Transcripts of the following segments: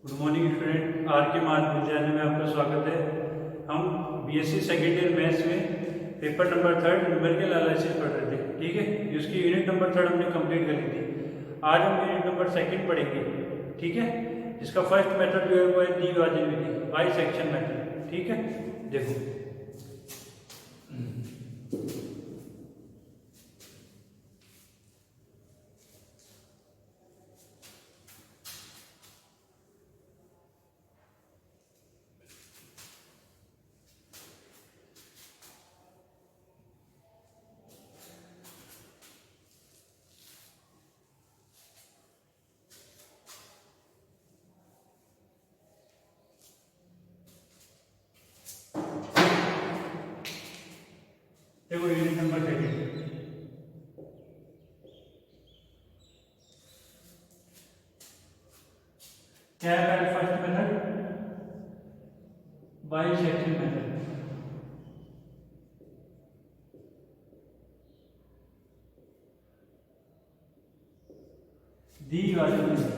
Good morning student, are के मान विद्यालय में आपका स्वागत है। हम बीएससी सेकेंड ईयर मैथ्स में पेपर नंबर 3 न्यूमेरिकल एनालिसिस पढ़ रहे थे, ठीक है। जिसकी यूनिट नंबर 3 हमने कंप्लीट कर ली थी। आज हम यूनिट नंबर 2 पढ़ेंगे, ठीक है। जिसका फर्स्ट मेथड जो है वो है द्विभाजन विधि, बाई सेक्शन मेथड, ठीक है। देखो देखो यूनिट नंबर 2 क्या है। First method bisection method. द्विभाजन विधि,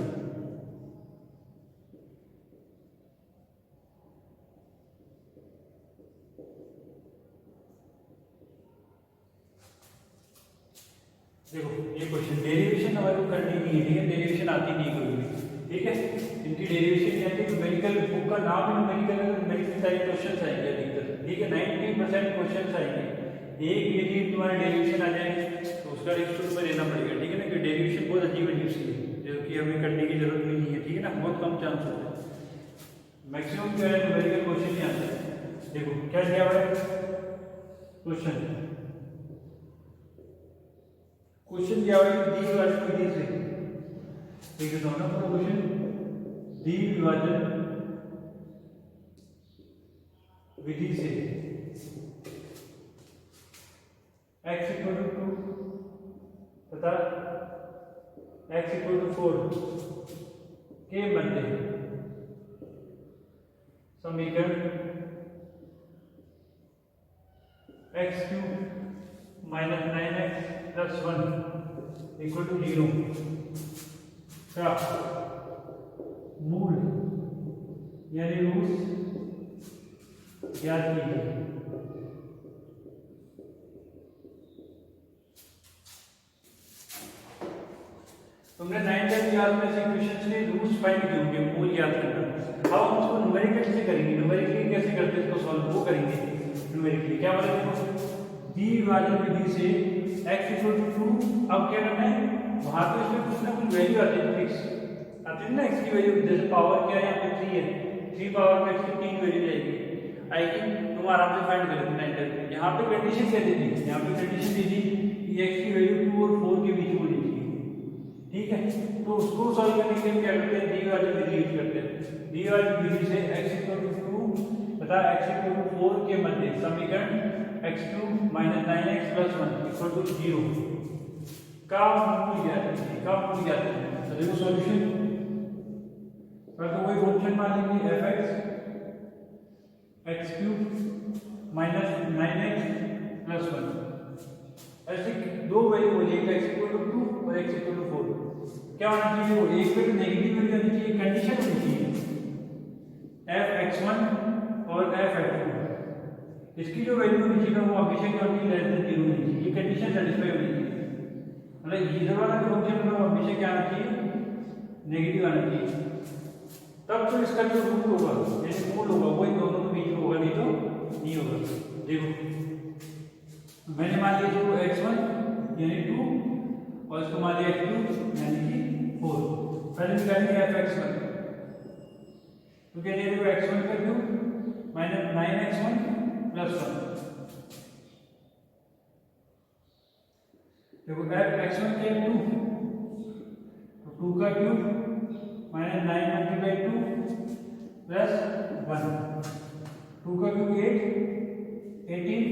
देखो ये क्वेश्चन डेरिवेशन हमारे को करनी नहीं है, ठीक है। डेरिवेशन आती नहीं कोई भी, ठीक है। इनकी डेरिवेशन क्या है, न्यूमेरिकल बुक का नाम ही न्यूमेरिकल है, न्यूमेरिकल सारे क्वेश्चंस आएंगे अधिकतर, ठीक है। 90% क्वेश्चंस आएंगे। एक यदि तुम्हारा डेरिवेशन आ जाए तो उसका रिस्क में लेना पड़ेगा, ठीक है ना। कि डेरिवेशन बहुत अजीब अजीब सी है जो कि हमें करने की जरूरत भी नहीं है, ठीक है ना। बहुत कम चांस होता है, मैक्सिमम क्या है न्यूमेरिकल क्वेश्चन ही आता है। देखो क्या दिया हुआ है क्वेश्चन दिया हुआ है द्विभाजन विधि से, ठीक है। दोनों का क्वेश्चन द्विभाजन विधि से x इक्वल टू 2 तथा x इक्वल टू 4 के मध्य समीकरण x cube minus 9x plus 1 equal to 0 का मूल यानी रूट्स ज्ञात कीजिए। तुमने 9th क्लास में से क्वेश्चन से रूट्स फाइंड किए होंगे, मूल ज्ञात करना। अब हम उसको न्यूमेरिकल से करेंगे। न्यूमेरिकली कैसे करते हैं इसको सॉल्व, वो करेंगे न्यूमेरिकली। क्या बोला देखो, द्विभाजन विधि से x इक्वल टू 2। अब क्या करना है, वहां पे इसमें कुछ ना कुछ वैल्यू आती है, फिक्स आती है ना। x की वैल्यू जैसे पावर क्या है, यहाँ पे 3 है, 3 पावर में x की 3 वैल्यू आएगी, तुम आराम से फाइंड कर लेना इंटर। यहाँ पे कंडीशन क्या दी थी, यहाँ पे कंडीशन दी थी कि x की वैल्यू 2 और 4 के बीच में होनी चाहिए, ठीक है। तो उसको सॉल्व करने के लिए क्या करते हैं, द्विभाजन विधि यूज करते हैं। द्विभाजन विधि से x इक्वल टू 2 तथा x इक्वल टू 4 के मध्य समीकरण x cube minus 9x plus 1 equal to 0 का मूल ज्ञात है। तो देखो सॉल्यूशन, तो वही फंक्शन मान लेंगे fx x cube minus 9x plus 1। ऐसे दो वैल्यू हो जाएगी, x इक्वल टू 2 और x इक्वल टू 4। क्या होना चाहिए, वो एक पे नेगेटिव वैल्यू आनी चाहिए, कंडीशन होनी चाहिए f(x1) और f(x2)। इसकी जो वैल्यू होनी चाहिए वो हमेशा क्या होनी चाहिए, लेस देन 0 होनी चाहिए। ये कंडीशन सेटिस्फाई होनी चाहिए, मतलब इधर वाला जो फंक्शन है वो हमेशा क्या आना चाहिए, नेगेटिव आना चाहिए। तब तो इसका जो रूट होगा यानी मूल होगा वही दोनों के बीच में होगा, नहीं तो नहीं होगा। देखो मैंने मान लिया जो x1 यानी 2 और इसको मान लिया x2 यानी कि 4। पहले निकालेंगे f(x1), तो क्या देखो x1 का क्यूब माइनस 9x1 प्लस 1। देखो f(x1) क्या 2, तो 2 का क्यूब माइनस 9 मल्टीप्लाई 2 प्लस 1। 2 का क्यूब 8, 18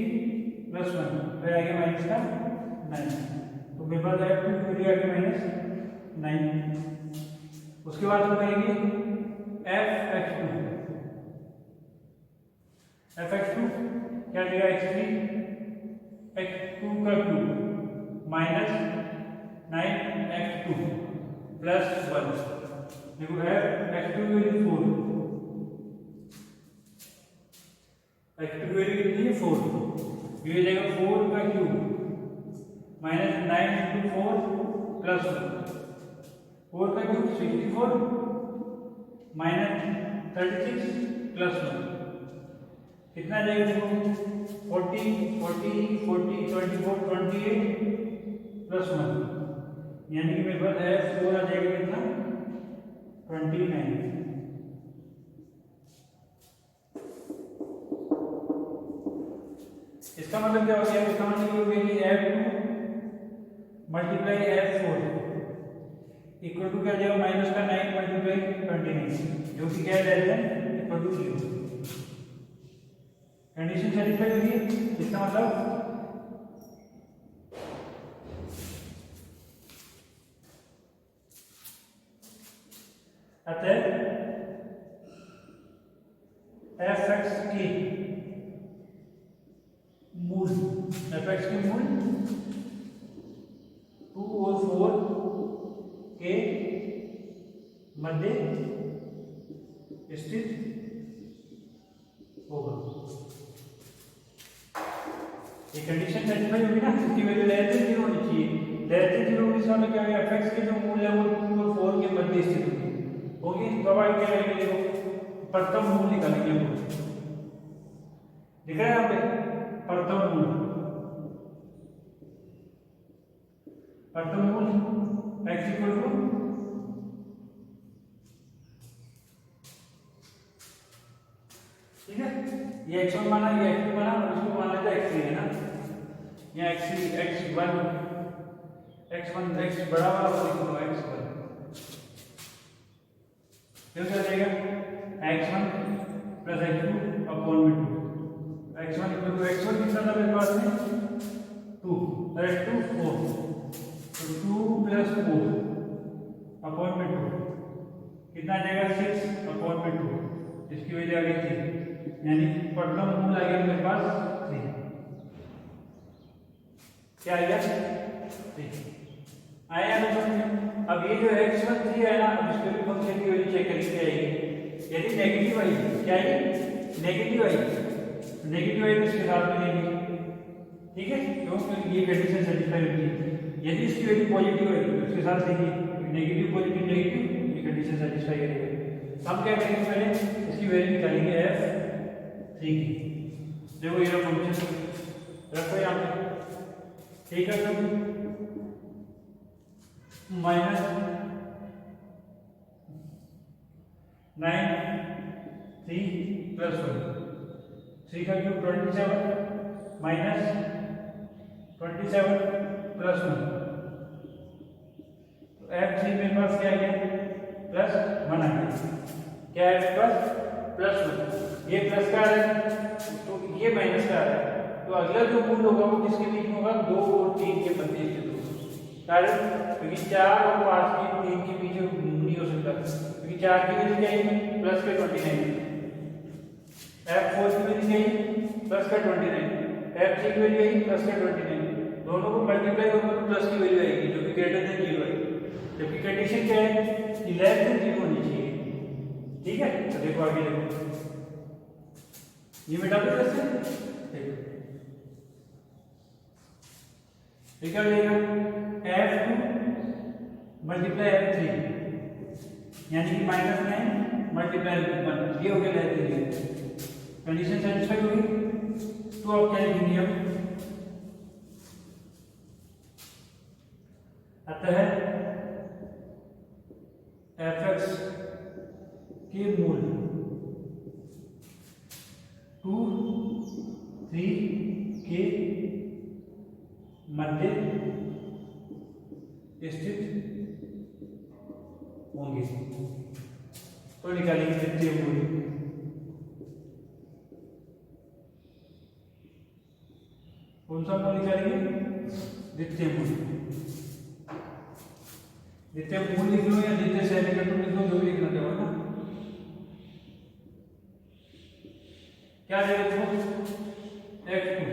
प्लस 1 फिर आगे माइनस का 9। तो मेरे पास आया 2 फिर आगे माइनस 9। उसके बाद हम करेंगे f(x2) क्या देगा, x3 x2 का क्यूब माइनस 9x2 प्लस 1। देखो f F2 की वैल्यू 4, F2 की वैल्यू कितनी है 4, ये हो जाएगा 4 का क्यूब माइनस 9 इंटू 4 प्लस 4 का क्यूब 64 माइनस 36 प्लस 1 कितना आ जाएगा देखो 40 40 40 24 28 प्लस 1 यानी कि मेरे पास है 4 आ जाएगा कितना 29। इसका मतलब क्या हो गया, इसका मतलब ये हो गया कि F2 multiply F4 equal to क्या जाएगा माइनस का 9 मल्टीप्लाई 29 जो कि क्या है इक्वल टू 0। कंडीशन सेटिस्फाई होगी। इसका मतलब अतः fx की मूल fx की मूल 2 और 4 के मध्य स्थित होगा। ये कंडीशन सेटिस्फाई होगी ना, इसकी वैल्यू लेस देन 0 होनी चाहिए। लेस देन 0 के साथ क्या होगा fx के जो मूल है वो 2 और 4 के मध्य स्थित होगी। तो अब क्या करेंगे देखो प्रथम मूल निकालेंगे। दिख रहा है यहाँ पे प्रथम मूल x इक्वल टू ठीक है, ये x1 माना ये x2 माना और इसको मान लेते हैं x3 है ना, यहाँ x1 x बड़ा वाला लिखो x1 फिर क्या जाएगा x1 प्लस x2 अपॉन में 2 x1 इक्वल टू x1 कितना था मेरे पास में 2 और x2 4 तो 2 प्लस 4 अपॉन में 2 कितना आ जाएगा 6 अपॉन में 2 इसकी वजह आ गई 3 यानी प्रथम मूल आ गया मेरे पास 3। क्या आ गया 3 आया ना समझ में। अब ये जो x1 3 है ना, अब इसके भी फंक्शन की वैल्यू चेक करके आएगी। यदि नेगेटिव आई क्या आएगी नेगेटिव आई तो इसके साथ में लेंगे ठीक है, क्योंकि ये कंडीशन सेटिस्फाई होती है। यदि इसकी वैल्यू पॉजिटिव है तो इसके साथ लेंगे नेगेटिव पॉजिटिव नेगेटिव, ये कंडीशन सेटिस्फाई करेगा। हम क्या करेंगे पहले इसकी वैल्यू निकालेंगे f3 की। देखो ये फंक्शन रखो यहाँ पे ठीक है, तो माइनस 9 3 प्लस 1 3 का क्यूब 27 माइनस 27 प्लस 1 तो f3 मेरे पास क्या है प्लस 1 आ गया। क्या है प्लस 1, ये प्लस का आ रहा है तो ये माइनस का आ रहा है, तो अगला जो मूल होगा वो किसके बीच में होगा 2 और 3 के मध्य स्थित होगा। कारण क्योंकि 4 और 5 के 3 के बीच नहीं हो सकता, क्योंकि 4 की वैल्यू क्या है प्लस का 29, f4 की वैल्यू क्या है प्लस का 29, f3 की वैल्यू है प्लस का 29, दोनों को मल्टीप्लाई करोगे तो प्लस की वैल्यू आएगी जो कि ग्रेटर देन 0 है, जबकि कंडीशन क्या है कि लेस देन 0 होनी चाहिए। ठीक है, तो देखो आगे देखो ये मिटा दो जैसे देखो क्या हो जाएगा f2 मल्टीप्लाई f3 यानी कि -9 मल्टीप्लाई 1 ये हो गया लेस देन। कंडीशन सेटिस्फाई होगी तो अब क्या लिखेंगे हम अतः fx के मूल 2 3 के मध्य स्थित होंगे। तो निकालेंगे द्वितीय मूल। कौन सा मूल निकालेंगे द्वितीय मूल। द्वितीय मूल लिख लो या द्वितीय सैनिक लिख लो, जो भी लिखना चाहो ना। क्या देगा देखो x2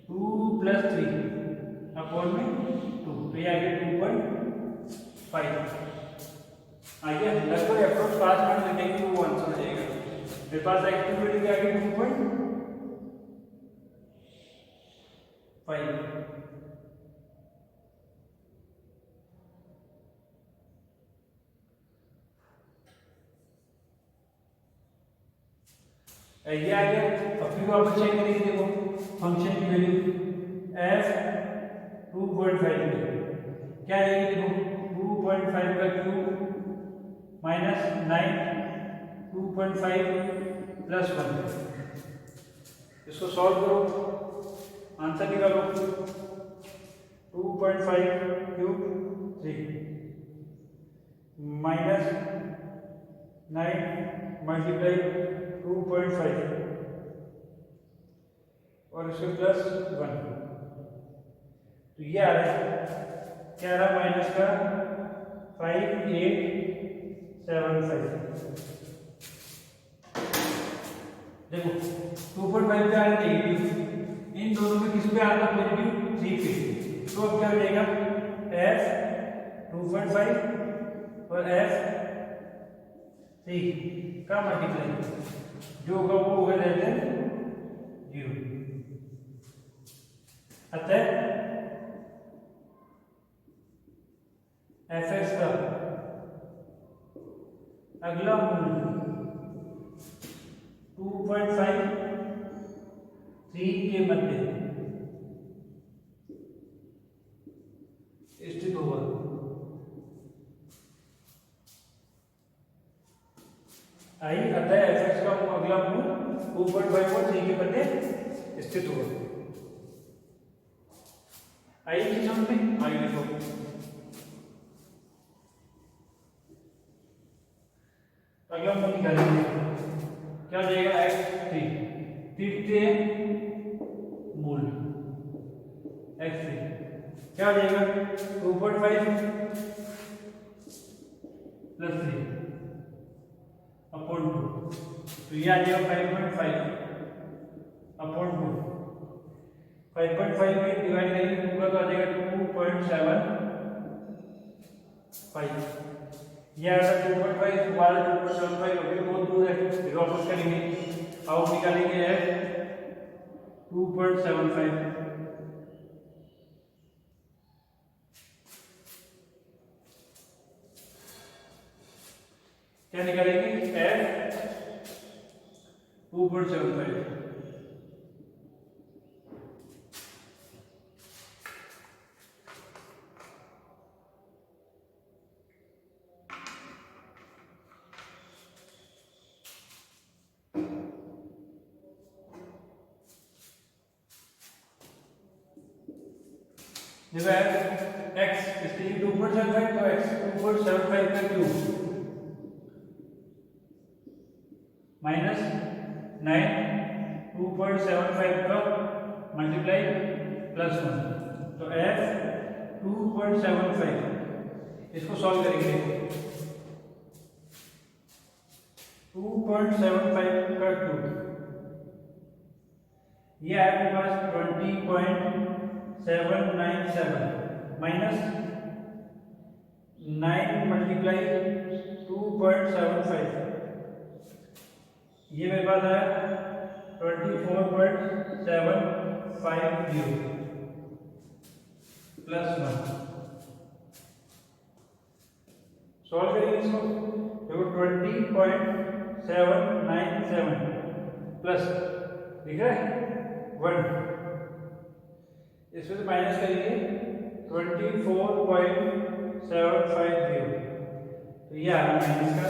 2 प्लस 3 अपॉन में 2 तो ये आ गया 2.5 आ गया लगभग पास पॉइंट लिखेंगे वो आंसर हो जाएगा। मेरे पास x की वैल्यू क्या आ गई 2.5। ये आ गया। अब फिर वापस चेक करेंगे, देखो फंक्शन की वैल्यू f 2.5 क्या आएगी, देखो 2.5 का क्यूब माइनस 9 2.5 प्लस 1। इसको सॉल्व करो, आंसर निकालो। 2.5 क्यूब 3 माइनस 9 मल्टीप्लाई 2.5 और इसके प्लस 1। तो ये आ रहा है, क्या आ रहा, माइनस का 5875। देखो 2.5 पे आ रहा है नेगेटिव, इन दोनों में किस पे आ रहा है पॉजिटिव, 3 पे। तो अब क्या हो जाएगा, f 2.5 और f 3 का मल्टीप्लाई जो होगा वो होगा लेस देन 0। अतः fx का अगला मूल्य 2.5 3 के मध्य स्थित होगा। आई अतः fx का अगला मूल्य 2.5 और 3 के मध्य स्थित होगा। आई की समझ में आई, देखो अगला मूल्य निकालेंगे, क्या हो जाएगा x3 तृतीय मूल्य x3 क्या हो जाएगा 2.5 प्लस 3 अपॉन 2। तो ये आ जाएगा 5.5 अपॉन 2। 5.5 में डिवाइड करेंगे 2 का तो आ जाएगा 2.75। ये आएगा 2.5 दोबारा 2.75 अभी बहुत दूर है, फिर वापस करेंगे। अब निकालेंगे f 2.75 क्या निकालेंगे f 2.75। देखो x इसके लिए 2.75 तो x 2.75 का क्यूब माइनस 9 2.75 का मल्टीप्लाई प्लस 1। तो f 2.75 इसको सॉल्व करेंगे। 2.75 का क्यूब ये है आपके पास 20.797 माइनस 9 मल्टीप्लाई 2.75 ये मेरे पास है 24.750 प्लस 1। सॉल्व करेंगे इसको, देखो 20.797 प्लस ठीक है 1, इसमें से माइनस करेंगे 24.750। तो ये आ रहा माइनस का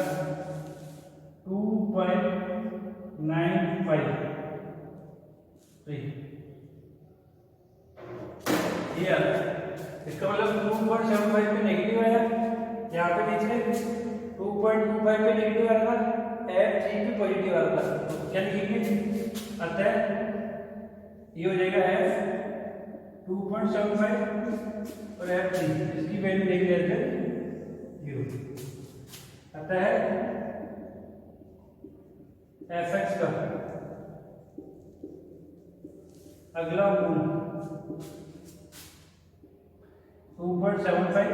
2.953 ये आ रहा। इसका मतलब 2.75 पे नेगेटिव आया, यहाँ पे नीचे 2.25 पे नेगेटिव आ रहा था, f3 पे पॉजिटिव आ रहा था। क्या लिखेंगे, अतः ये हो जाएगा f 2.75 और f3 इसकी वैल्यू देख लेते हैं 0। अतः fx का अगला मूल्य 2.75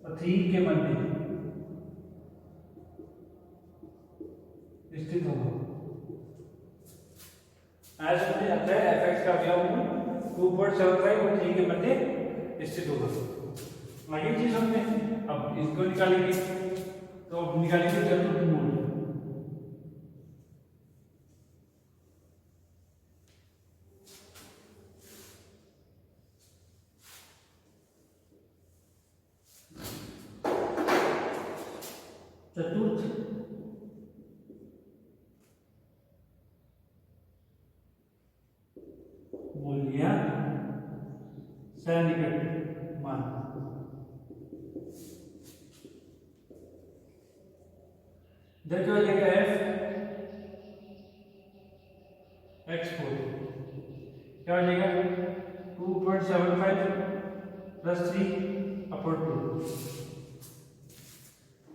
और 3 के मध्य स्थित होगा। आज समझ आता है fx का अवयव 2.75 और 3 के मध्य स्थित होगा। आगे चीज समझते हैं। अब इसको निकालेंगे, तो अब निकालेंगे चतुर्थ मूल। चतुर्थ मूल या सन्निकट मान। इधर क्या हो जाएगा x4 क्या हो जाएगा 2.75 प्लस 3 अपॉन 2।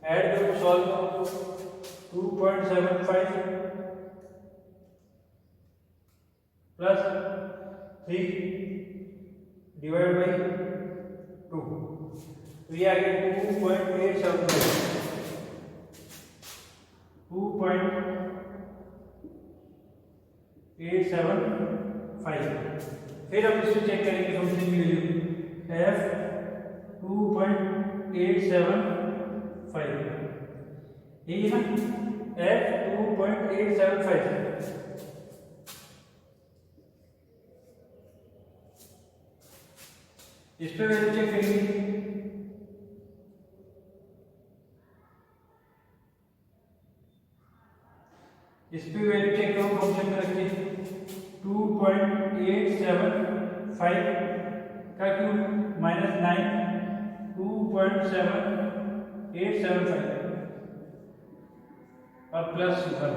ऐड करो, सॉल्व करो। 2.75 प्लस 3 डिवाइड बाई 2, तो ये आ गया 2.875। 2.875। फिर हम इसको चेक करेंगे फंक्शन की वैल्यू f 2.875, यही है ना, f 2.875। इस पे वैल्यू चेक करेंगे। इस पे वैल्यू चेक करो, फंक्शन में रखिए 2.875 का क्यूब माइनस 9 2.7875 और प्लस 1।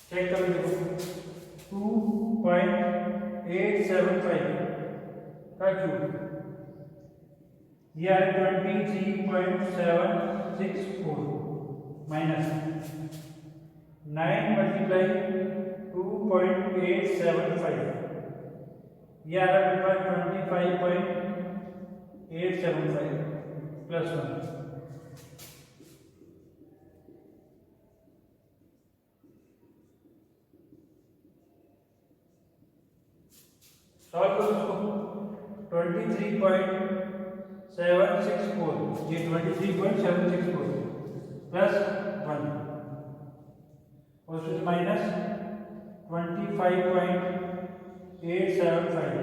चेक करो, देखो 2.875 का क्यूब ये 23.764 माइनस 9 मल्टीप्लाई 2.875 ये आ रहा है 25.875 प्लस 1। सॉल्व करो इसको। 23.764 ये 23.764 प्लस 1 और फिर माइनस 25.875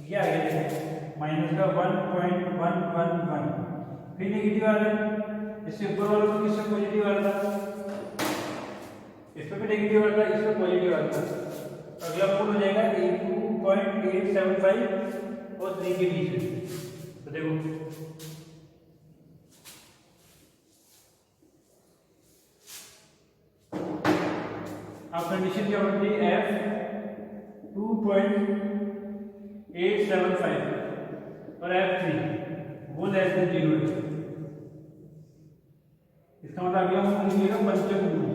ये आ गया माइनस का 1.111। फिर नेगेटिव आ रहा है, इससे ऊपर वाला तो किससे पॉजिटिव आ रहा था, इस पे भी नेगेटिव आ रहा था, इस पे पॉजिटिव आ रहा था। अगला मूल हो जाएगा 2.875 और 3 के बीच में। तो देखो अब कंडीशन क्या बनती है, f 2.875 और f3 वो लेस देन 0 है। इसका मतलब अगला मूल निकलेगा पंचम मूल।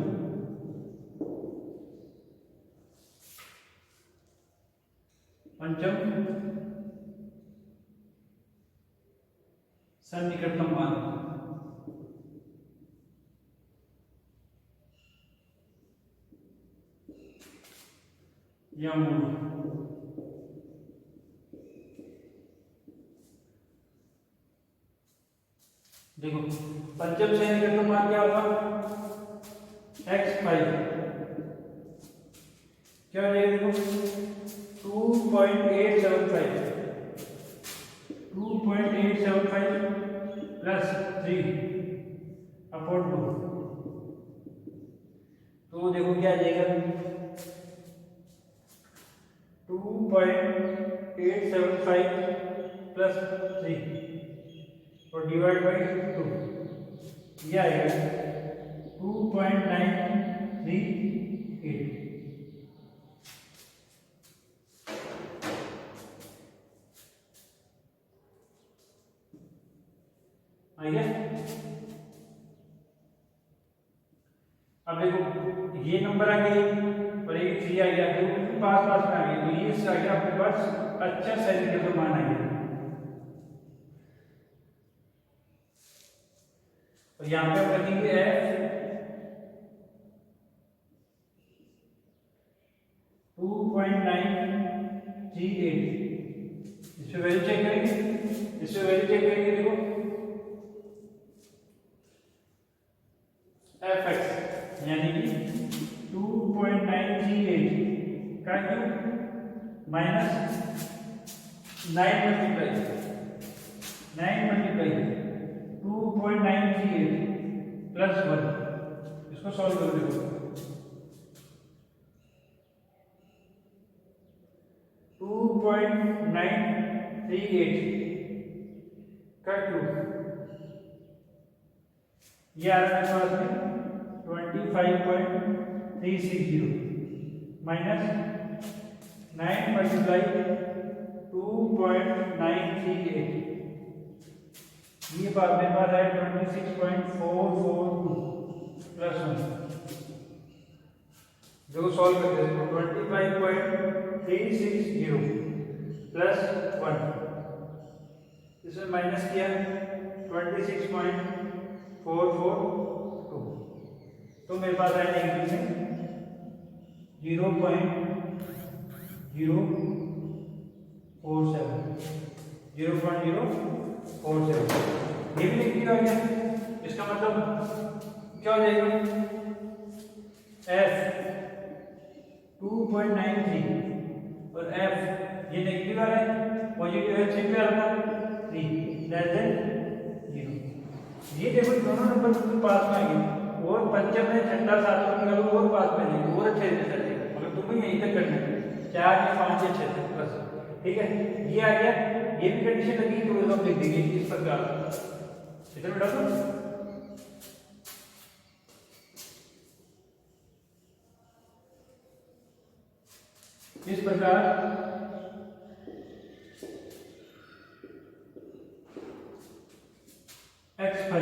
पंचम सन्निकटतम मान। या मूल देखो पंचम सन्निकटतम मान क्या होगा, x5 क्या हो जाएगा, देखो 2.875 प्लस 3 अपॉन 2, तो देखो क्या आ जाएगा 2.875 प्लस 3 और डिवाइड बाई 2 ये आएगा 2.938। आइए अब देखो ये नंबर आ गए और ये 3 आ गया, तो पास पास में आ गए, तो ये आ गया आपके पास अच्छा सन्निकटतम मान आ गया। और यहाँ पे हम रखेंगे एफ 2.938। इसमें वैल्यू चेक करेंगे, देखो एफ एक्स यानी कि 2.938 का क्यूब माइनस 9 मल्टीप्लाई 2.938 प्लस 1। इसको सॉल्व कर दो। 2.938 का क्यूब ये आ रहा है पास में 25.360 माइनस 9 मल्टीप्लाई 2.938 ये बात में बात है 26.442 प्लस 1। जो सॉल्व करते हैं 25.360 प्लस 1, इसमें माइनस किया 26.442, तो मेरे पास आया नेगेटिव में 0.047। ये भी नेगेटिव आ गया। इसका मतलब क्या हो जाएगा, एफ 2.93 और एफ ये नेगेटिव आ रहा है, पॉजिटिव है 6 पे आ रहा है 3 लेस देन 0। ये देखो दोनों नंबर बिल्कुल पास में आएंगे और पंचम में छठा सातवां निकालो और पास में आएंगे और अच्छे से चलेगा। मतलब तुम्हें यहीं तक करना है 4 या 5 या 6 तक बस, ठीक है। ये आ गया, ये भी कंडीशन लगी तो हम लिख देंगे इस प्रकार। इधर बेटा तो इस प्रकार x5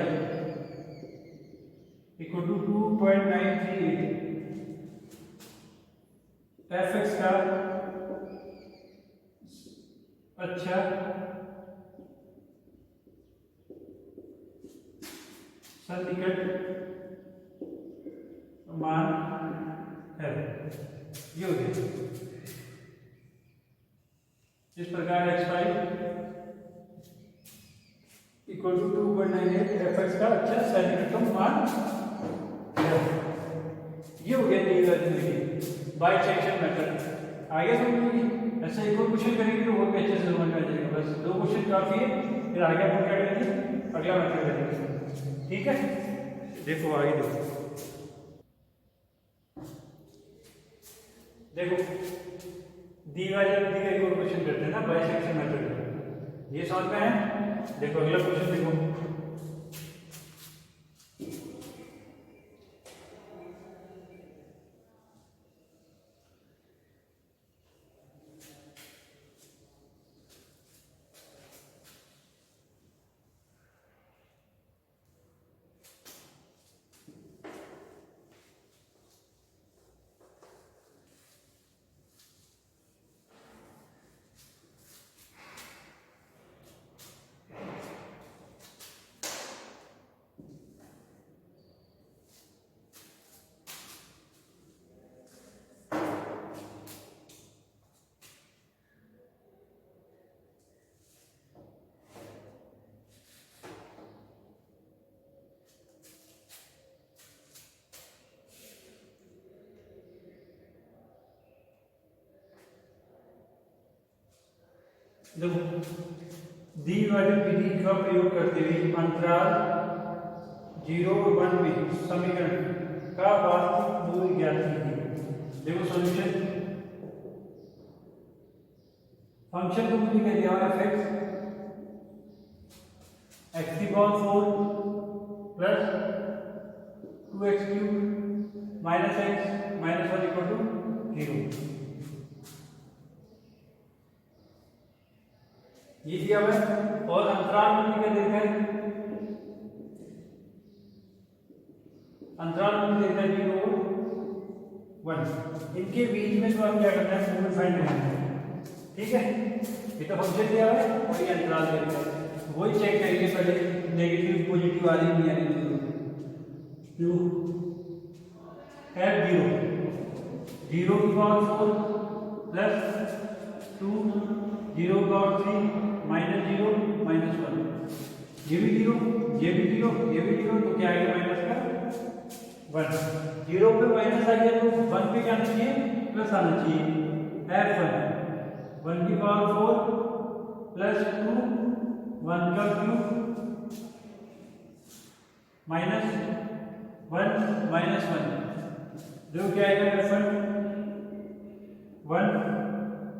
इक्वल टू 2.938 fx का अच्छा सन्निकट मान है, ये हो गया। इस प्रकार x5 इक्वल टू 2.98 fx का अच्छा सन्निकटम मान है। ये हो गया बाई सेक्शन मेथड। आगे समझिए, ऐसा एक और क्वेश्चन करेंगे तो और भी अच्छे से समझ में आ जाएगा। बस 2 क्वेश्चन काफी है, फिर आगे हम क्या करेंगे, अगला मेथड करेंगे, ठीक है। देखो आगे देखो दी वाले का एक और क्वेश्चन करते हैं ना, बाई सेक्शन मेथड। ये समझ में है। देखो अगला क्वेश्चन देखो, देखो दी वाली विधि का प्रयोग करते हुए अंतराल 0 और 1 में समीकरण का वास्तविक मूल ज्ञात कीजिए। देखो सॉल्यूशन, फंक्शन को मूल क्या दिया है, x की power 4 plus 2x³ minus x minus 1 equal to 0। ये दिया हुआ है और अंतराल मूल्य क्या देखा है, अंतराल मूल्य देखा है 0 और 1। इनके बीच में तो हम क्या करना है, मूल फाइंड करना है, ठीक है। ये तो फंक्शन दिया हुआ है और ये अंतराल दिया हुआ है, वही चेक करेंगे पहले नेगेटिव पॉजिटिव आ रही नहीं आ रही। टू एफ जीरो, जीरो की पावर 4 प्लस 2, जीरो की पावर 3 माइनस 0 माइनस 1, ये भी जीरो, ये भी जीरो, ये भी जीरो, तो क्या आएगा माइनस का 1। जीरो पे माइनस आ गया तो 1 पे क्या आना चाहिए, प्लस आना चाहिए। F1 1 की पावर 4 प्लस 2 1 का क्यूब माइनस 1 माइनस 1, जो क्या आएगा F1 1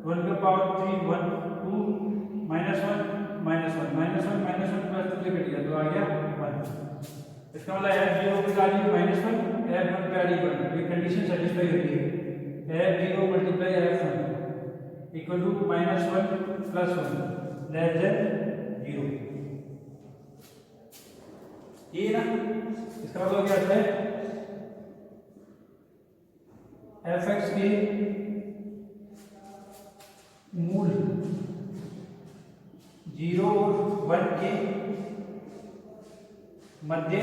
1 का power 3 1 2 minus 1 minus 1 minus 1 minus 1 plus 2 से कट गया तो आ गया 1। इसका मतलब F0 पे आ रही माइनस 1, F1 पे आ रही 1, ये कंडीशन सेटिस्फाई होती है। F0 multiply F1 equal to minus 1 plus 1 less than 0, ये ना। इसका मतलब क्या होता है, fx के मूल 0 और 1 के मध्य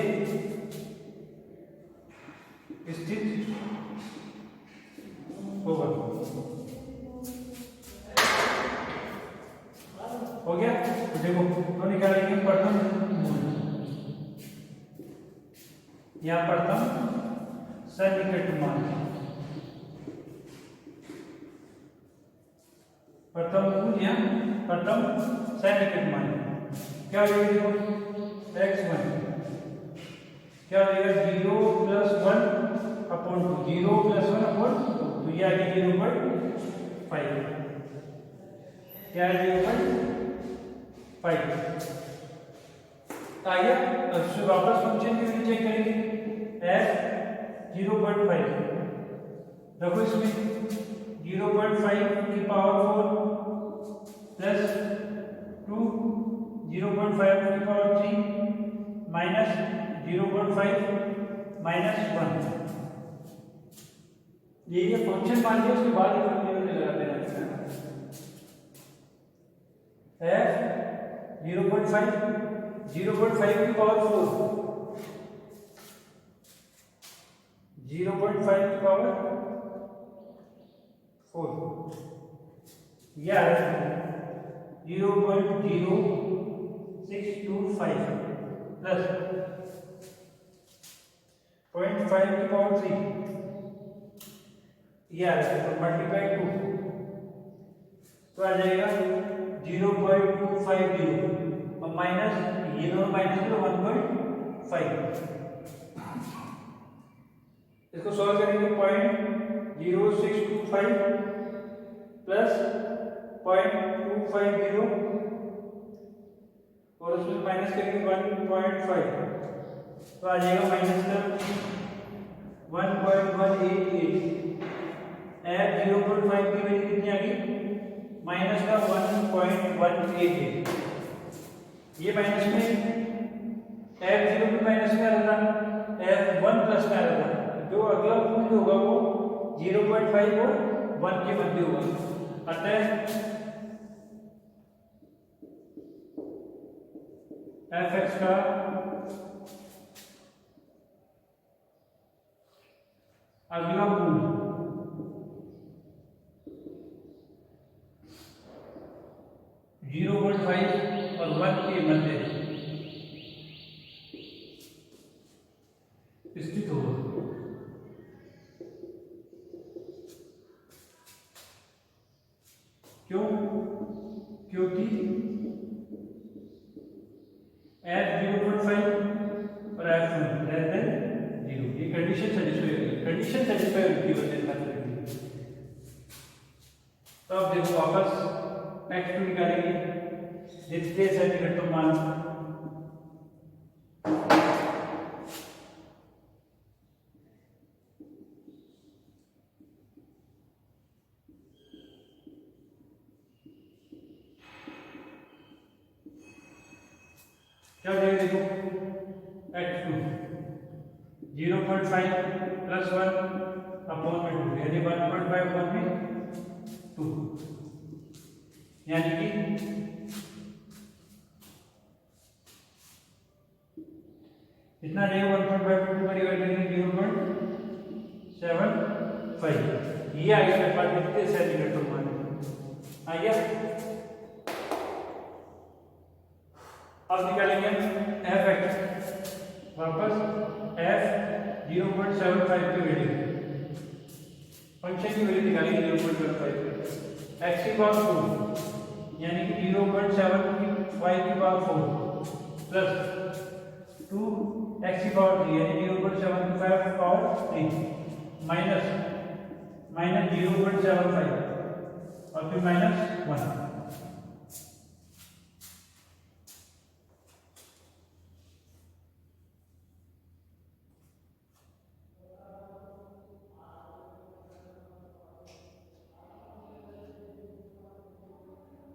स्थित होगा। हो गया, तो देखो तो निकालेंगे प्रथम मूल, यहां प्रथम सन्निकट मान, प्रथम मूल या प्रथम सन्निकट मान क्या हो जाएगा, x1 क्या हो जाएगा 0 प्लस 1 अपॉन 2, 0 प्लस 1 अपॉन 2, तो ये आ गया 0.5, क्या है 0.5 आ गया। अब इससे वापस फंक्शन की वैल्यू चेक करेंगे, f 0.5 देखो इसमें 0.5 की पावर 4 प्लस 2 0.5 की पावर 3 माइनस 0.5 माइनस 1, ये फंक्शन मान लिया। उसके बाद लगाते हैं f 0.5 की पावर 4 0.5 की पावर 4 या 0.0625 प्लस 0.5 की पावर 3 या मल्टीप्लाई 2 तो आ जाएगा 0.250 और माइनस ये दोनों माइनस करो 1.5, इसको सॉल्व करेंगे 0.0625 प्लस 0.250 और उसमें माइनस करेंगे 1.5 तो आ जाएगा माइनस का 1.188। F 0.5 की वैल्यू कितनी आ गई, माइनस का 1.188, ये माइनस में F0 भी माइनस में आ रहा था, F1 प्लस में आ रहा था, जो अगला मूल्य होगा वो 0.5 और 1 के मध्य होगा। अतः fx का अगला मूल्य 0.5 और 1 के मध्य स्थित होगा। क्यों, क्योंकि f 0.5 और f1 लेस देन 0, ये कंडीशन सेटिस्फाई होगी, कंडीशन सेटिस्फाई होगी वजह से। तो अब देखो वापस x2 निकालेंगे, जितने सन्निकटन मान क्या हो जाएगा, देखो x2 0.5 प्लस 1 अपॉन में 2 यानी 1.5 अपॉन में 2 यानी कि कितना रहेगा 1.5 टू का डिवाइड करेंगे 0.75, ये आ गया मेरे पास कितने सेंटीमीटर मान आ गया। अब निकालेंगे एफ एक्स, वापस एफ 0.75 की वैल्यू, फंक्शन की वैल्यू निकालेंगे 0.75 एक्स की पावर 4 यानी कि 0.75 की पावर 4 प्लस 2 एक्स की पावर 3 यानी 0.75 की पावर 3 माइनस 0.75 और फिर -1।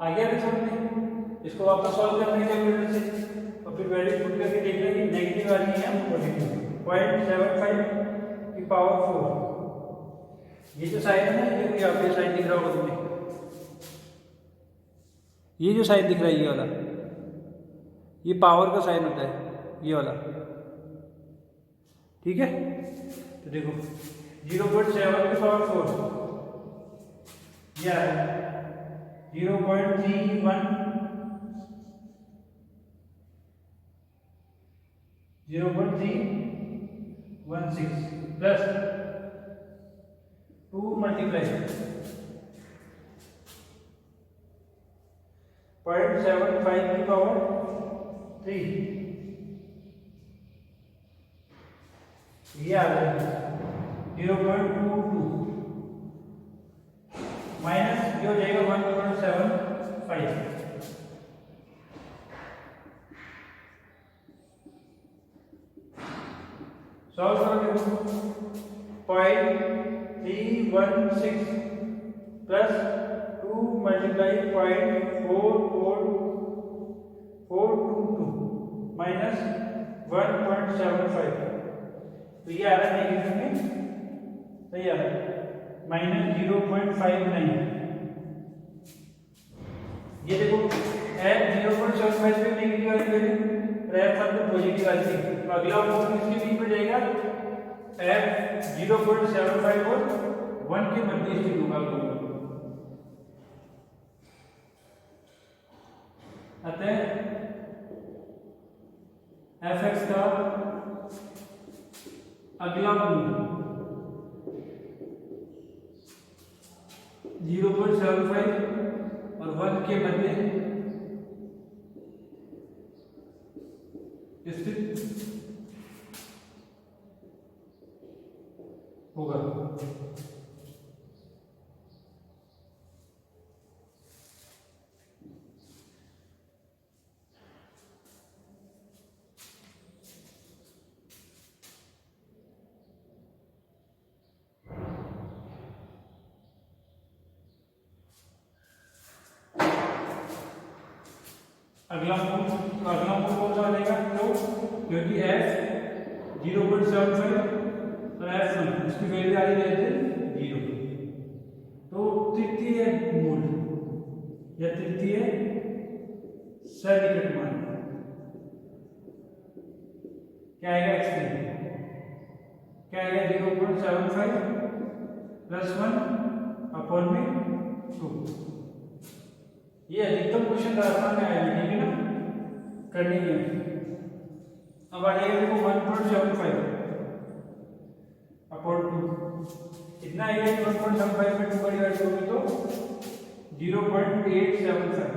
आ गया रिजल्ट में, इसको वापस सॉल्व करने के लिए से और फिर वैल्यू पुट करके देख लेंगे नेगेटिव आ रही है हम पॉजिटिव 0.75 की पावर 4। ये जो साइन है ना, ये भी आप ये साइन दिख रहा होगा तुम्हें, ये जो साइन दिख रहा है ये वाला, ये पावर का साइन होता है ये वाला, ठीक है। तो देखो 0.7 की पावर 4 यह है 0.316 प्लस 2 मल्टीप्लाई 0.75 की पावर 3, ये आ जाएगा 0.22 माइनस ये हो जाएगा 1.75। सॉल्व करोगे 0.316 प्लस 2 मल्टीप्लाई 0.4422 माइनस 1.75, तो ये आ रहा है नेगेटिव में, सही आ रहा है -0.59। ये देखो f 0.75 पे नेगेटिव वाली वैल्यू और f मतलब पॉजिटिव वाली, तो अगला ऑप्शन किसके बीच में जाएगा, f 0.75 और 1 के मध्य स्थित होगा। अतः fx का अगला मूल्य 0.75 और 1 के मध्य स्थित होगा। अगला मूल कौन सा बनेगा, तो क्योंकि f 0.75 और f1 इसकी वैल्यू आ रही है 0, तो तृतीय मूल या तृतीय सन्निकट मान क्या आएगा, x3 क्या आएगा 0.75 प्लस 1 अपॉन में 2। ये अधिकतम क्वेश्चन राजस्थान में आएगा, ठीक है ना, करनी है। अब आ जाएगा देखो 1.75 अपॉन 2, इतना आएगा 1.75 में 2 का डिवाइड करोगे तो 0.875,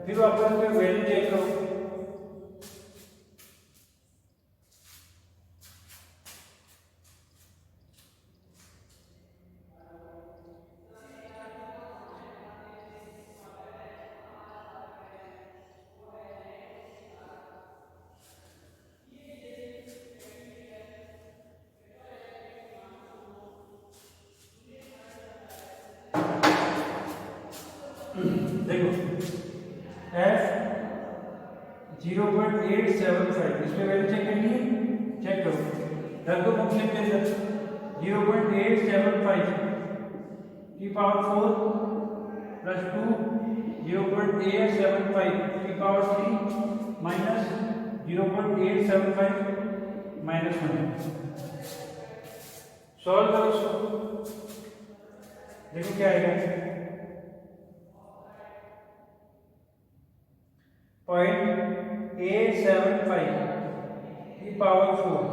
फिर वापस वैल्यू चेक करो, देखो f 0.875 इसमें वैल्यू चेक करनी है, चेक करो, रख दो फंक्शन के अंदर 0.875 की पावर 4 प्लस 2 0.875 की पावर 3 माइनस 0.875 माइनस 1। सॉल्व करो इसको, देखो क्या आएगा। 0.875 की पावर 4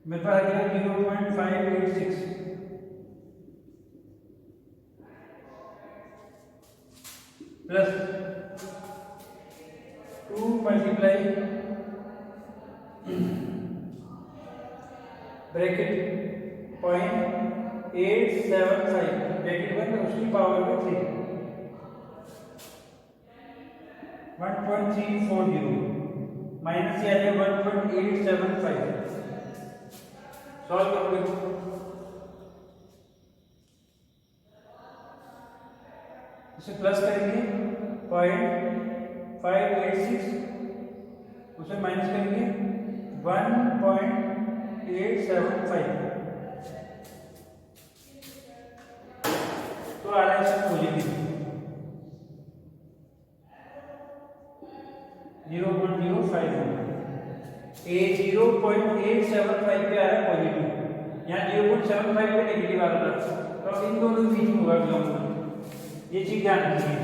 मेरे पास आ गया 0.586 प्लस 2 मल्टीप्लाई ब्रैकेट 0.875 ब्रैकेट 1 उसकी पावर में 3 1.340 माइनस ये आ जाए 1.875। सॉल्व करोगे इसे प्लस करेंगे 0.586 उसे माइनस करेंगे 1.875 तो आ रहा है इसका पॉजिटिव 0.051। ए 0.875 पे आ रहा है पॉजिटिव, यहाँ 0.75 पे नेगेटिव आ रहा था, तो अब इन दोनों के बीच में होगा बिलोंग, ये चीज ध्यान रखिए।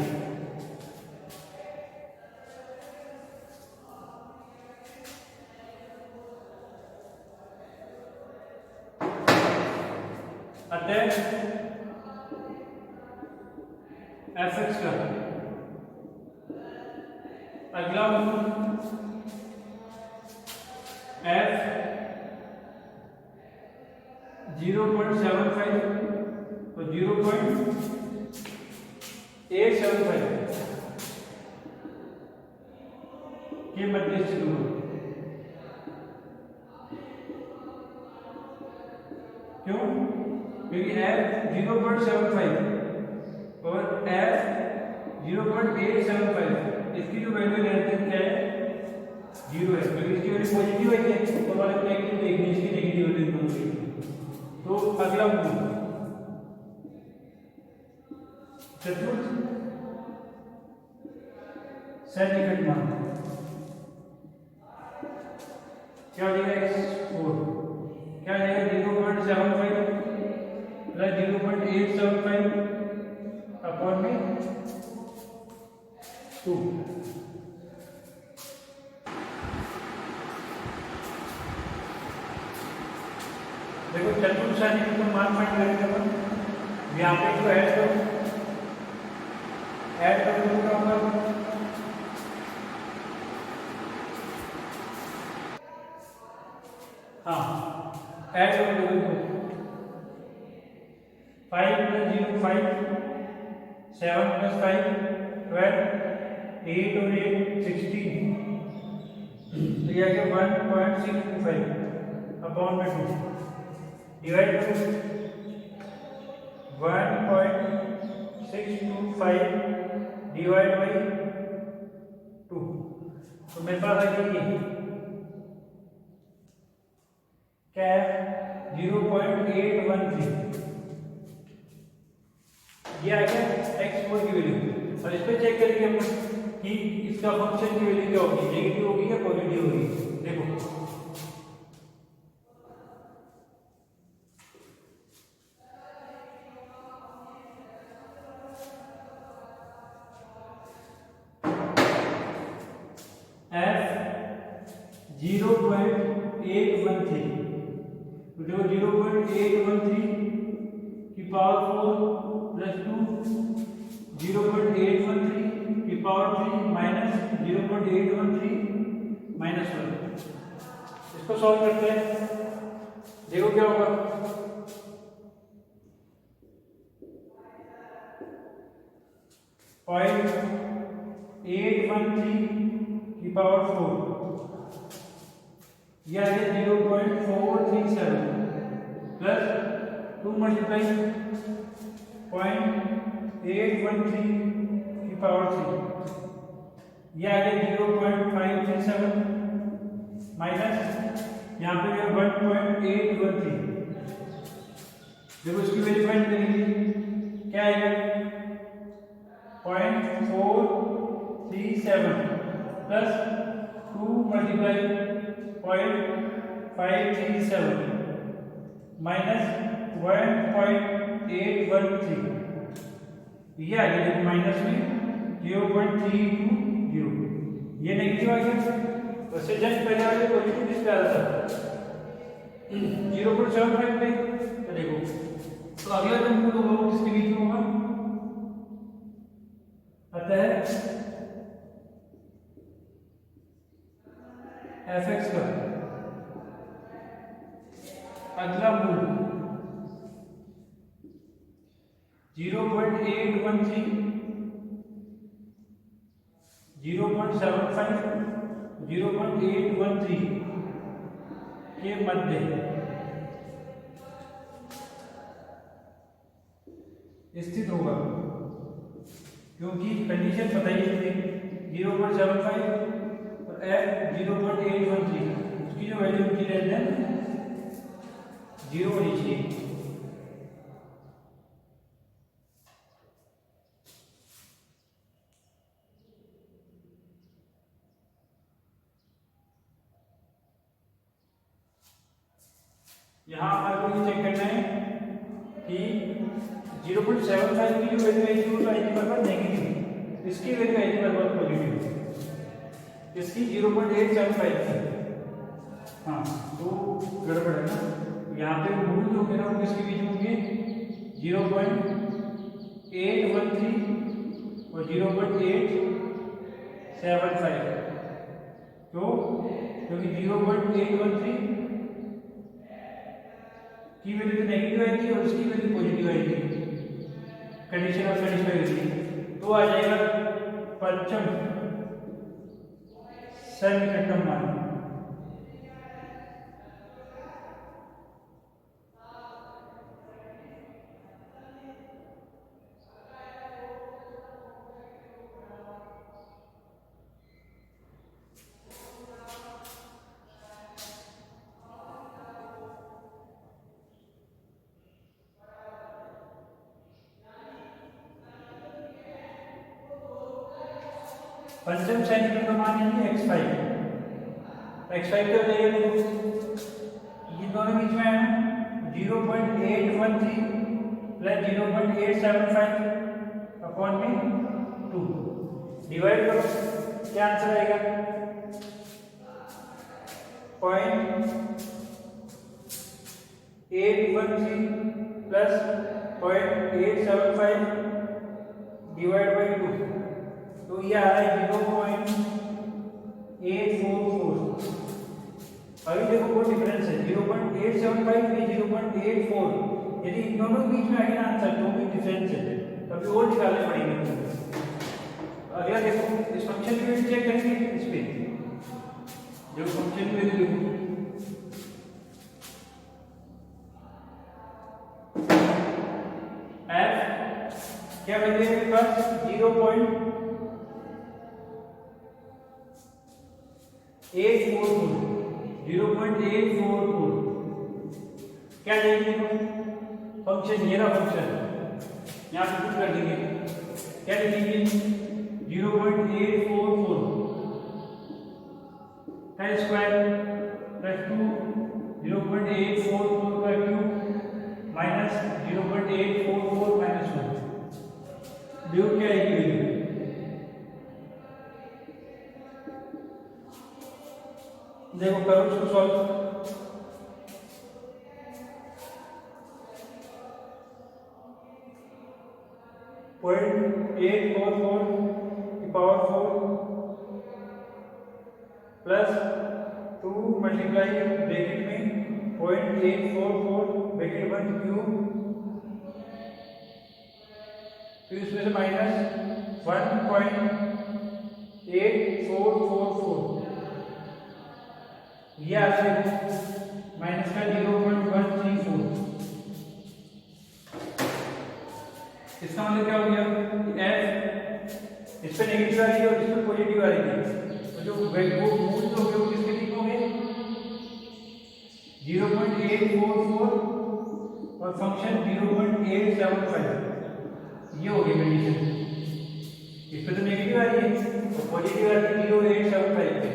अतः fx का अगला f 0.75 तो 0.875 के मध्य से दूर, क्यों? क्योंकि f 0.75 और f 0.875 इसकी जो वैल्यू रहती है क्या है 0 है, क्योंकि इसकी वैल्यू पॉजिटिव है क्या, तो हमारे को नेगेटिव देखनी, इसकी नेगेटिव वैल्यू दूंगी। तो अगला चतुर्थ सन्निकट मान क्या हो जाएगा x4 क्या हो जाएगा 0.75 प्लस 0.875 अपॉन में 2। देखो चतुर्थ सन्निकट का मान फाइंड करेंगे अपन, यहाँ पे इसको ऐड करो तो क्या होगा हाँ ऐड करो 5 प्लस 0 5 7 प्लस 5 12 8 और 8 16 तो यह क्या 1.625 अपॉन में 2 डिवाइड करो 1.625 डिवाइड बाई 2 तो मेरे पास आ गया क्या है 0.813 ये आ गया x4 की वैल्यू। और इस पे चेक करेंगे हम कि इसका फंक्शन की वैल्यू क्या होगी, नेगेटिव होगी या पॉजिटिव होगी। देखो f 0.813 तो देखो 0.813 की पावर 4 प्लस 2 0.813 की पावर 3 माइनस 0.813 माइनस 1। इसको सॉल्व करते हैं, देखो क्या होगा 0.813 की पावर 4 यह है 0.437 प्लस 2 मल्टीप्लाई 0.813 की पावर 3 यह आ गया 0.537 माइनस यहाँ पे है 1.813। देखो इसकी वैल्यू फाइंड करेंगे, क्या आएगा 0.437 प्लस 2 मल्टीप्लाई 0.537 माइनस 1.813, ये आ गया देखो माइनस में 0.320, ये नेगेटिव आ गया। वैसे जस्ट पहले वाले पॉजिटिव किस पे आ रहा था 0.75 पे, तो देखो तो अगला जो मूल होगा वो किसके बीच में होगा, अतः fx का अगला मूल 0.813, 0.75, 0.813 के मध्य स्थित होगा, क्योंकि कंडीशन बताइए थी 0.75 और f 0.813, उसकी जो वैल्यू की लेस देन 0 होनी चाहिए। यहाँ आपको ये चेक करना है कि 0.75 की जो वैल्यू आई थी वो तो आई थी बराबर नेगेटिव, इसकी वैल्यू आई थी बराबर पॉजिटिव, इसकी 0.875 थी। हाँ तो गड़बड़ है ना, यहाँ पे मूल जो है ना वो किसके बीच होंगे 0.813 और 0.875, तो क्योंकि 0.813 की वैल्यू नेगेटिव आई थी और उसकी वैल्यू पॉजिटिव आई थी, कंडीशन ऑफ सेटिस्फाई हुई, तो आ जाएगा पंचम सन्निकटम मान। पंचम सैनिक का मान यानी x5 क्या हो जाएगा देखो, ये दोनों बीच में है 0.813 प्लस 0.875 अपॉन में 2, डिवाइड करो क्या आंसर आएगा 0.813 प्लस 0.875 डिवाइड बाई 2, तो ये आ रहा है 0.844। अभी देखो वो डिफरेंस है 0.875 ये 0.84, यदि इन दोनों के बीच में आगे आंसर तो भी डिफरेंस है, तभी और निकालने पड़ेंगे। अगला देखो इस फंक्शन की वैल्यू चेक करेंगे, इस पे जो फंक्शन की वैल्यू देखो f क्या वैल्यू है मेरे पास 0.844, क्या देंगे फंक्शन, ये रहा फंक्शन, यहाँ पे कुछ कर देंगे, क्या लिखेंगे 0.844 का स्क्वायर प्लस 2 0.844 का क्यूब माइनस 0.844 माइनस 1, देखो क्या है वैल्यू, देखो करो इसको सॉल्व, .844 की पावर 4 प्लस 2 मल्टीप्लाई ब्रैकेट में 0.844 ब्रैकेट बंद क्यूब, फिर इसमें से माइनस 1.8444, ये आ जाएगा माइनस का 0.134, इसका मतलब क्या हो गया f इस पे नेगेटिव आ रही है और इस पे पॉजिटिव आ रही है, तो जो वो मूल जो होंगे वो किसके बीच में होंगे फंक्शन 0.875, ये हो गई कंडीशन। इस पे तो नेगेटिव आ रही है और पॉजिटिव आ रही है 0.875 पे,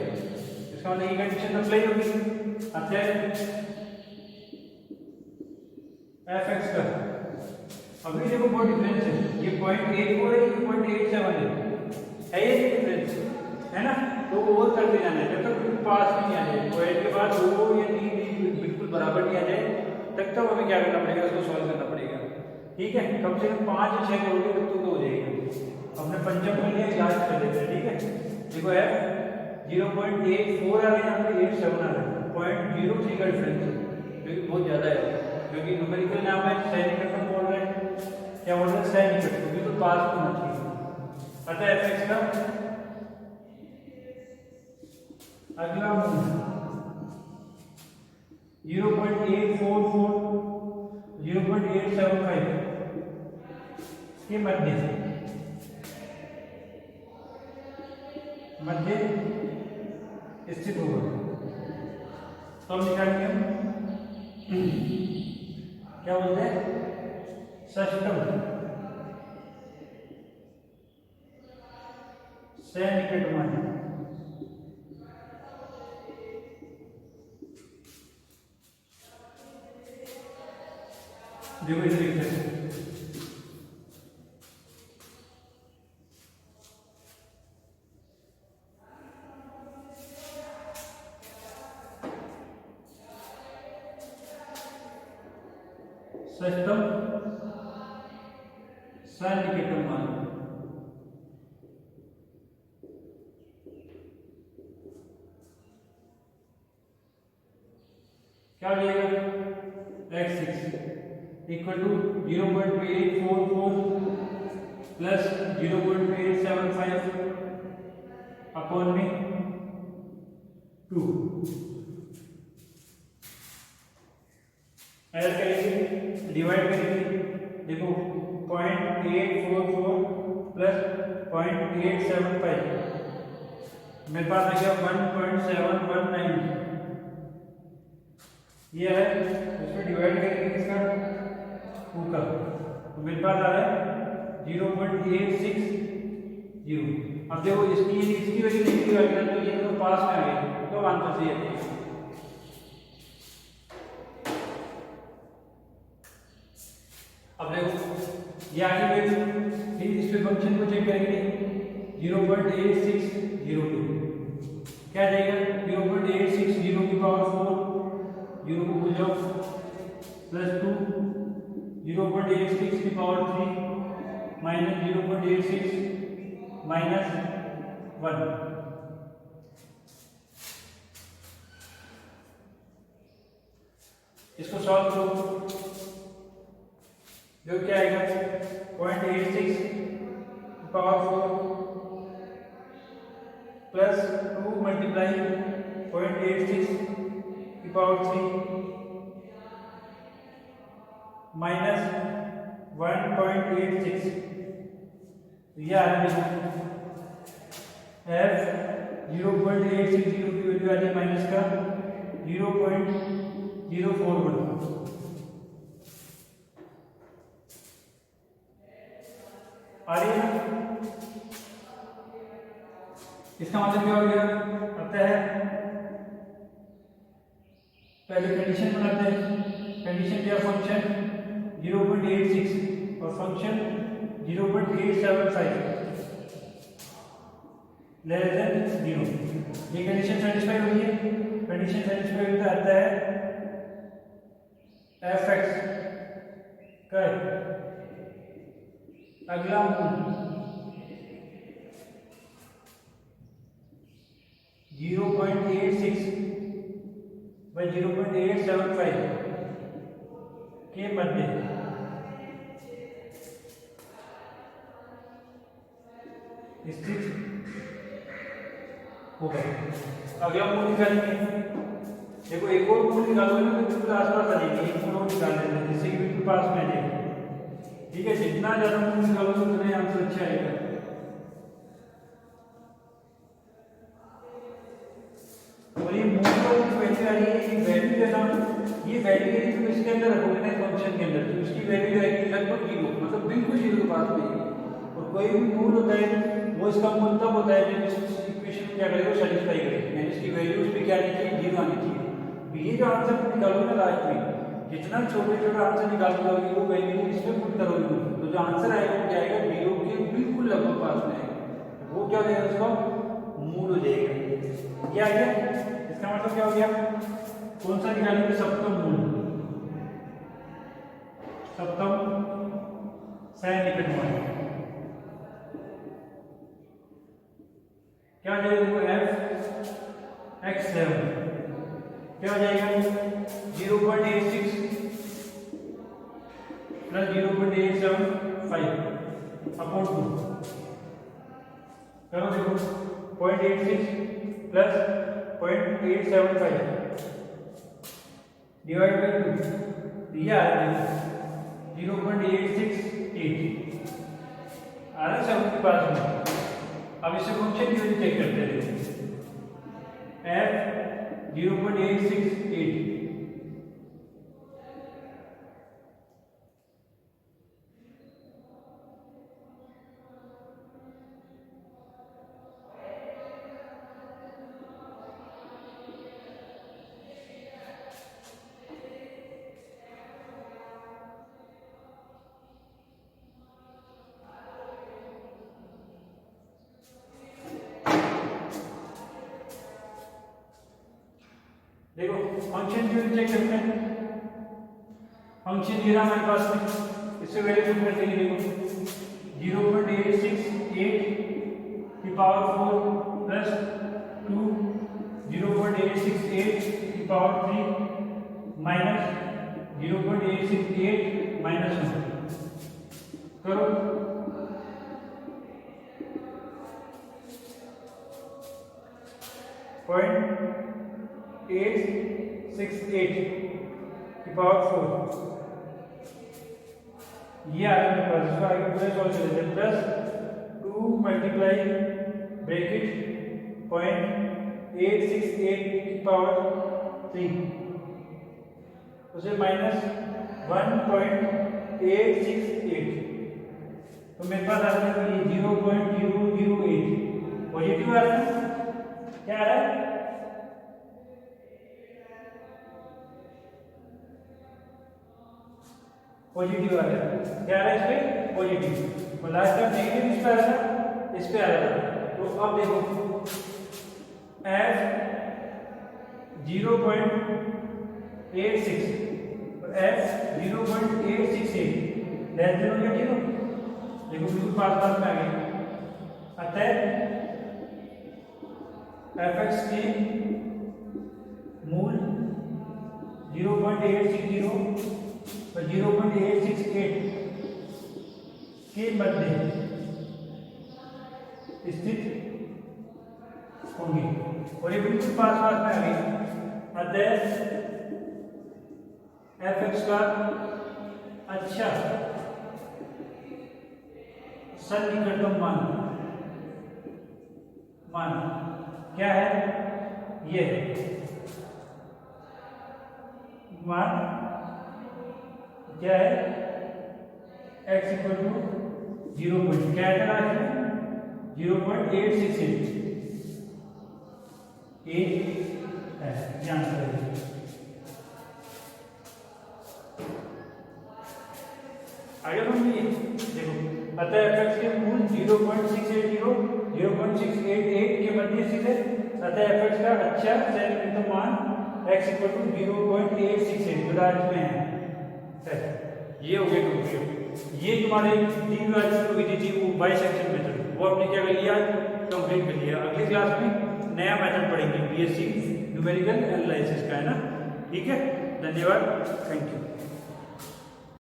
इसका मतलब ये कंडीशन अप्लाई होगी। अतः fx का अभी देखो बहुत डिफरेंस है, ये 0.84 है, ये 0.87 है ये डिफरेंस, है ना। तो और करते जाना है जब तक बिल्कुल पास में नहीं आ जाए, पॉइंट के बाद 2 या 3 बिल्कुल बराबर नहीं आ जाए तब तक हमें क्या करना पड़ेगा, उसको सॉल्व करना पड़ेगा। ठीक है, कम से कम 5 या 6 करोगे तब तो हो जाएगा। हमने पंचम कर लिया, लास्ट कर देते हैं। ठीक है, देखो f 0.84 आ रहा है, यहाँ पे 87 आ रहा है, 0.03 का डिफरेंस है, जो कि बहुत ज्यादा है, क्योंकि न्यूमेरिकल नाम है साइन निकट बोल रहे हैं, क्या बोल रहे हैं साइन निकट, क्योंकि तो पास होना चाहिए। अतः fx का अगला 0.844 0.875 के मध्य स्थित होगा। तो हम निकालेंगे क्या बोलते हैं, षष्ठम सन्निकटमान। देखो इसे लिखते हैं षष्ठम सन्निकटमान। क्या हो जाएगा, x6 equal to 0.844 plus 0.875 upon में 2 ऐड करेंगे, डिवाइड करेंगे। देखो 0.844 प्लस 0.875 मेरे पास आ गया 1.719, ये है, उसमें डिवाइड करेंगे किसका, 2 का, तो मेरे पास आ रहा है 0.860। अब देखो इसकी वजह नेगेटिव आ गया, तो ये तो पास में आ गया, तो आंसर सही है। अब देखो ये आगे गए, फिर इस पे फंक्शन को चेक करेंगे 0.8602, क्या जाएगा 0.860 की पावर 4, 0 को भूल जाओ, प्लस 2 0.86 की पावर 3 माइनस 0.86 माइनस 1। इसको सॉल्व करो, जो क्या आएगा 0.86 पावर 4 प्लस 2 मल्टीप्लाई 0.86 की पावर 3 माइनस 1.86, यह आ रही है f 0.860 की वैल्यू आ रही है माइनस का 0.041 आ रही है। इसका मतलब क्या हो गया, अतः पहले कंडीशन बनाते हैं, कंडीशन क्या, फंक्शन 0.86 और फंक्शन 0.875 लेस देन 0, ये कंडीशन सेटिस्फाई हुई है। कंडीशन सेटिस्फाई होता आता है fx का अगला मूल 0.86 by 0.875 के मध्य स्थित होगा। अगला मूल निकालेंगे, देखो एक और मूल निकालोगे तो बिल्कुल आसपास आ जाएगी, एक मूल और निकाल लेते हैं जिससे कि बिल्कुल पास में आ जाएगी। ठीक है, जितना ज्यादा मूल निकालोगे उतना आंसर अच्छा आएगा। और ये मूल का वैल्यू आ रही है, वैल्यू है ना ये वैल्यू यदि तुम इसके अंदर रखोगे ना फंक्शन के अंदर, तो इसकी वैल्यू आएगी लगभग 0, मतलब बिल्कुल 0 के पास में। और कोई भी मूल होता है वो इसका मूल तब होता है जब इस इक्वेशन को क्या करेगा, सेटिस्फाई करेगा, यानी इसकी वैल्यू उस पे क्या आनी चाहिए, 0 आनी चाहिए। तो ये जो आंसर तुम निकालोगे ना लास्ट में, जितना छोटे छोटा आंसर निकाल दोगे वो वैल्यू इसमें पुट करोगे, तो जो आंसर आएगा वो क्या आएगा, 0 के बिल्कुल लगभग पास में आएगा। वो क्या हो जाएगा, उसका मूल हो जाएगा। ये आ गया, इसका मतलब क्या हो गया, कौन सा निकालेंगे, सप्तम मूल, सप्तम सैनिक मान क्या हो जाएगा, f x7 क्या हो जाएगा, 0.86 प्लस 0.875 अपॉन 2 करो, देखो 0.86 प्लस 0.875 डिवाइड बाई 2 दिया है 0.868 आ रहा है सब के पास में। अब इसे फंक्शन की वैल्यू चेक करते हैं, f 0.868 देखो फंक्शन की वैल्यू चेक करते हैं। फंक्शन ये रहा हमारे पास में, इससे वैल्यू पुट करते हैं, देखो 0.868 की पावर 4 प्लस 2 0.868 की पावर 3 माइनस 0.868 माइनस 1 करो, पॉइंट 868 की पावर 4 ये आ रहा है मेरे पास, इसको आगे पूरा सॉल्व कर देते हैं, प्लस 2 मल्टीप्लाई ब्रैकेट 0.868 की पावर 3 उसे माइनस 1.868, तो मेरे पास आ रहा है 0.008 पॉजिटिव आ रहा है, क्या आ रहा है, पॉजिटिव आ रहा है, क्या आ रहा है इस पे, पॉजिटिव। और लास्ट टाइम नेगेटिव इस पे आ रहा था, इस पे आ रहा था। तो अब देखो f 0.86 और f 0.868 लेस देन हो गया, ठीक है, देखो बिल्कुल पास पास में आ गए। अतः fx के मूल 0.860 और 0.868 के मध्य स्थित होंगे, और ये बिल्कुल पास पास में आ गई। अतः fx का अच्छा सन्निकटतम मान क्या है, ये मान क्या है, x इक्वल टू 0. क्या है, 0.868 है, ध्यान से आगे हम ये देखो, अतः fx के मूल 0.680 0.688 के मध्य स्थित है। अतः fx का अच्छा सैनिकटतम मान x इक्वल टू 0.868 जो लास्ट में है। ये हो गया कंक्लूजन। ये तुम्हारे 3 क्लासेस में थी वो बाइसेक्शन मेथड, वो आपने क्या कर लिया, कंप्लीट कर लिया। अगली क्लास में नया मेथड पढ़ेंगे बीएससी न्यूमेरिकल एनालिसिस का, है ना, ठीक है। धन्यवाद, थैंक यू।